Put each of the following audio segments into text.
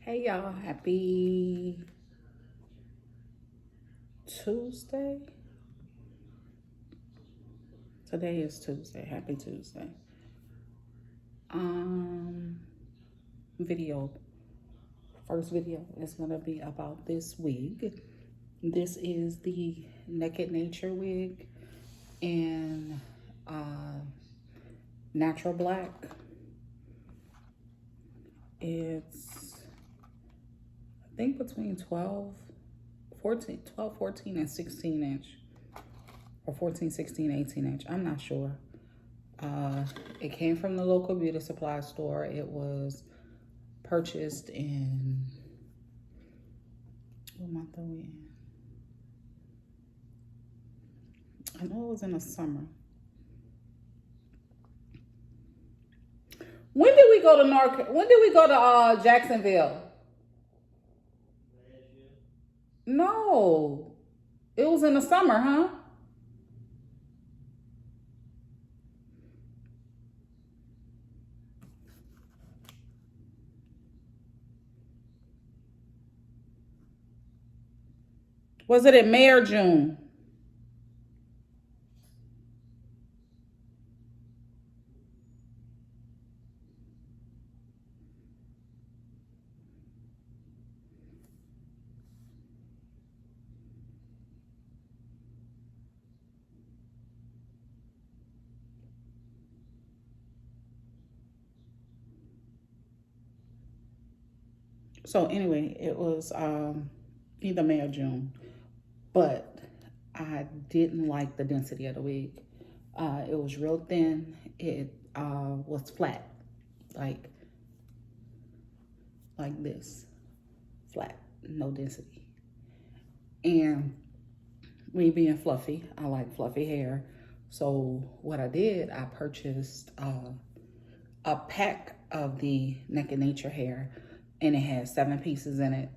Hey y'all, happy Tuesday. Today is Tuesday. Happy Tuesday. Um video. First video is gonna be about this wig. This is the Naked Nature wig in natural black. It's I think between 14 and 16 inch. Or 14, 16, 18 inch. I'm not sure. It came from the local beauty supply store. It was purchased in, what month are we in? I know it was in the summer. When did we go to When did we go to Jacksonville? No, it was in the summer, huh? Was it in May or June? So anyway, it was either May or June, but I didn't like the density of the wig. It was real thin. It was flat, like this, flat, no density. And me being fluffy, I like fluffy hair. So what I did, I purchased a pack of the Naked Nature hair, and it had 7 pieces in it.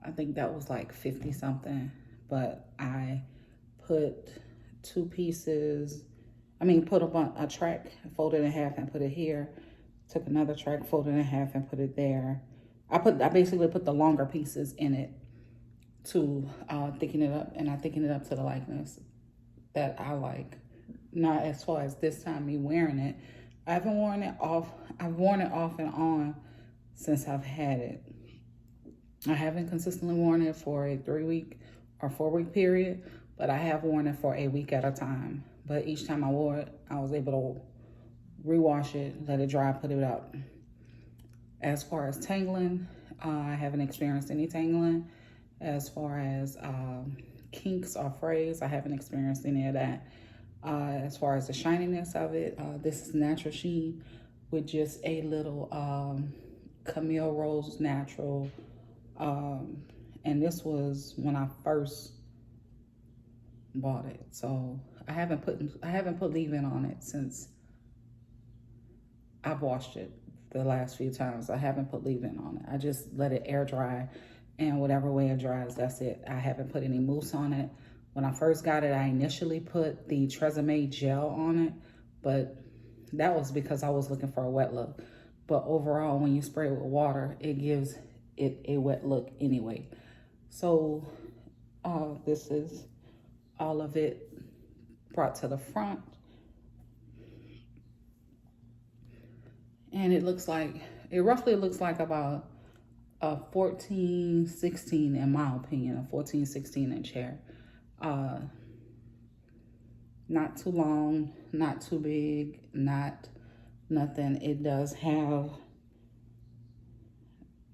I think that was like 50 something, but I put 2 pieces, put a track, folded in half and put it here. Took another track, folded in half and put it there. I basically put the longer pieces in it to thicken it up, and I thicken it up to the likeness that I like. Not as far as this time me wearing it. I haven't worn it off. I've worn it off and on since I've had it. I haven't consistently worn it for a 3-week or 4-week period, but I have worn it for a week at a time. But each time I wore it, I was able to rewash it, let it dry, put it up. As far as tangling, I haven't experienced any tangling. As far as kinks or frays, I haven't experienced any of that. As far as the shininess of it, this is natural sheen with just a little Camille Rose natural. And this was when I first bought it. So I haven't put leave-in on it since I've washed it the last few times. I haven't put leave-in on it. I just let it air dry, and whatever way it dries, that's it. I haven't put any mousse on it. When I first got it, I initially put the Tresemme gel on it, but that was because I was looking for a wet look. But overall, when you spray it with water, it gives it a wet look anyway. So this is all of it brought to the front. And it roughly looks like about a 14, 16, in my opinion, a 14, 16 inch hair. Not too long, not too big, not nothing. It does have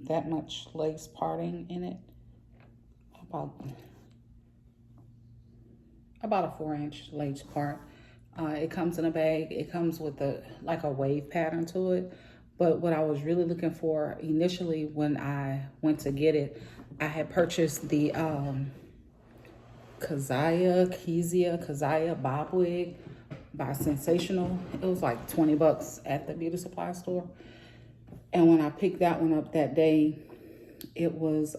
that much lace parting in it, about a 4-inch lace part. It comes in a bag. It comes with a wave pattern to it. But what I was really looking for initially when I went to get it, I had purchased the Kezia bob wig by Sensational. It was like $20 at the beauty supply store. And when I picked that one up that day, it was,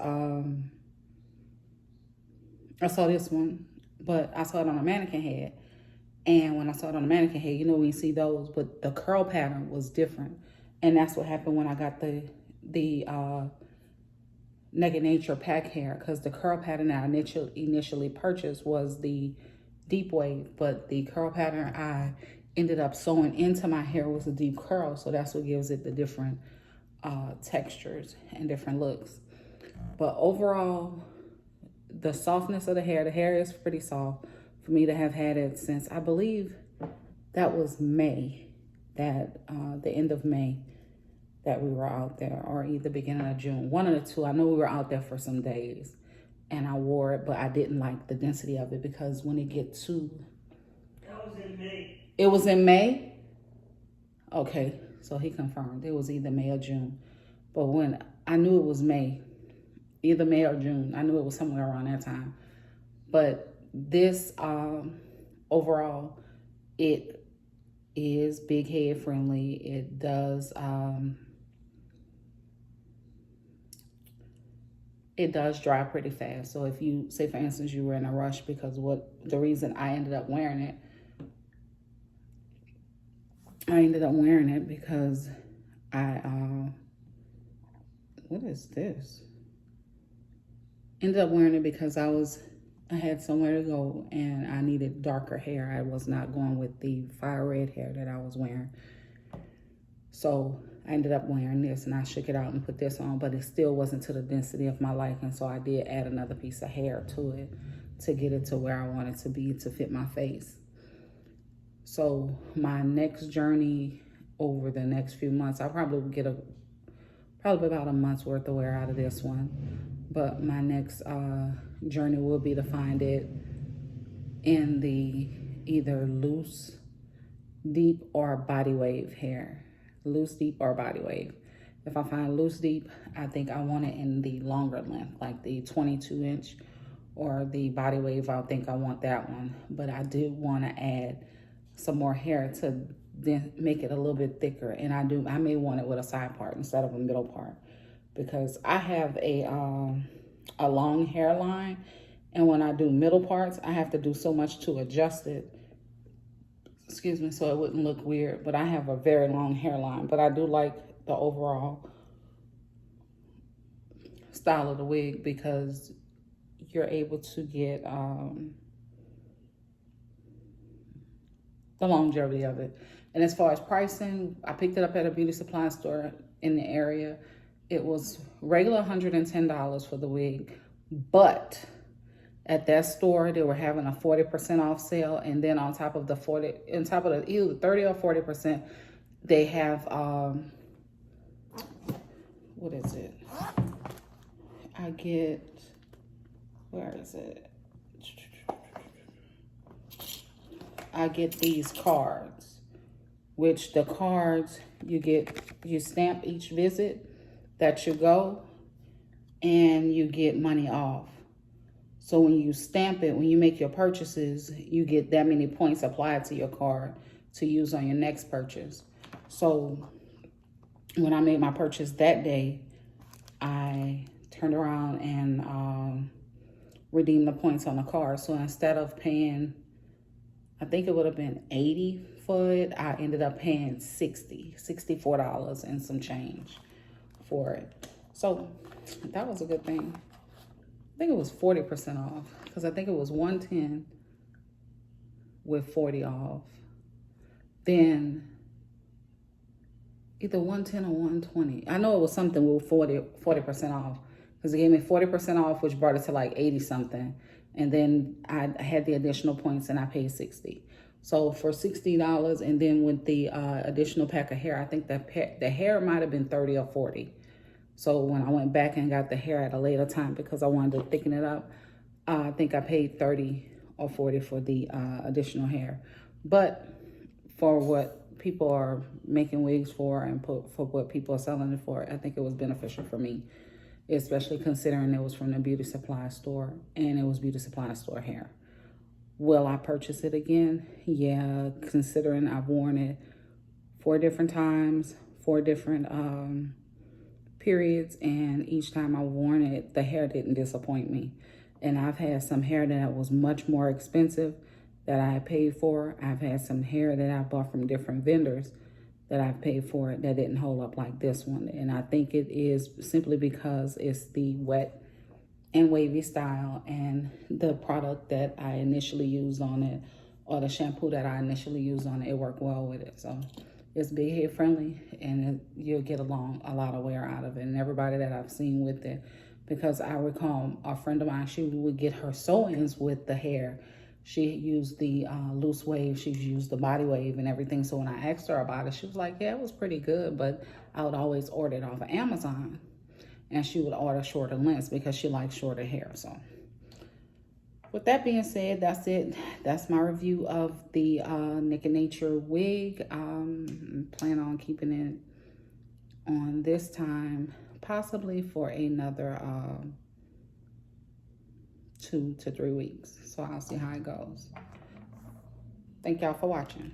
I saw this one, but I saw it on a mannequin head. And when I saw it on the mannequin head, when you see those, but the curl pattern was different. And that's what happened when I got the the Naked Nature pack hair, because the curl pattern I initially purchased was the deep wave, but the curl pattern I ended up sewing into my hair was a deep curl, so that's what gives it the different textures and different looks. But overall, the softness of the hair is pretty soft for me to have had it since, I believe that was May, that the end of May that we were out there, or either beginning of June, one of the two. I know we were out there for some days and I wore it, but I didn't like the density of it because when it gets too... That was in May. It was in May? Okay, so he confirmed. It was either May or June. But when I knew it was May, either May or June, I knew it was somewhere around that time. But this, overall, it is big head friendly. It does... it does dry pretty fast. So if you, say for instance, you were in a rush, because the reason I ended up wearing it, because what is this? Ended up wearing it because I had somewhere to go and I needed darker hair. I was not going with the fire red hair that I was wearing. So I ended up wearing this, and I shook it out and put this on, but it still wasn't to the density of my liking. So I did add another piece of hair to it to get it to where I want it to be to fit my face. So my next journey over the next few months, I'll probably get probably about a month's worth of wear out of this one. But my next journey will be to find it in the either loose, deep, or body wave hair. Loose, deep, or body wave. If I find loose, deep, I think I want it in the longer length, like the 22-inch, or the body wave, I think I want that one. But I do want to add some more hair to then make it a little bit thicker, and I may want it with a side part instead of a middle part, because I have a long hairline, and when I do middle parts, I have to do so much to adjust it, excuse me, so it wouldn't look weird. But I have a very long hairline, but I do like the overall style of the wig because you're able to get the longevity of it. And as far as pricing, I picked it up at a beauty supply store in the area. It was regular $110 for the wig, but at that store, they were having a 40% off sale, and then on top of the either 30 or 40%, they have what is it? Where is it? I get these cards, which the cards you stamp each visit that you go, and you get money off. So when you stamp it, when you make your purchases, you get that many points applied to your card to use on your next purchase. So when I made my purchase that day, I turned around and redeemed the points on the card. So instead of paying, I think it would have been $80 for it, I ended up paying $64 and some change for it. So that was a good thing. I think it was 40% off, because I think it was $110 with 40 off. Then either 110 or 120. I know it was something with 40% off, because it gave me 40% off, which brought it to like 80 something. And then I had the additional points and I paid $60. So for $60, and then with the additional pack of hair, I think the hair might have been 30 or 40. So when I went back and got the hair at a later time because I wanted to thicken it up, I think I paid 30 or 40 for the additional hair. But for what people are making wigs for and for what people are selling it for, I think it was beneficial for me, especially considering it was from the beauty supply store and it was beauty supply store hair. Will I purchase it again? Yeah, considering I've worn it 4 different times, 4 different periods, and each time I've worn it, the hair didn't disappoint me. And I've had some hair that was much more expensive that I had paid for. I've had some hair that I bought from different vendors that I've paid for it that didn't hold up like this one. And I think it is simply because it's the wet and wavy style, and the product that I initially used on it, or the shampoo that I initially used on it, it worked well with it. So it's big head friendly, and you'll get along a lot of wear out of it. And everybody that I've seen with it, because I recall a friend of mine, she would get her sew-ins with the hair. She used the loose wave, she used the body wave and everything. So when I asked her about it, she was like, yeah, it was pretty good, but I would always order it off of Amazon. And she would order shorter lengths because she likes shorter hair. So with that being said, that's it. That's my review of the Nature wig. Plan on keeping it on this time, possibly for another 2 to 3 weeks. So I'll see how it goes. Thank y'all for watching.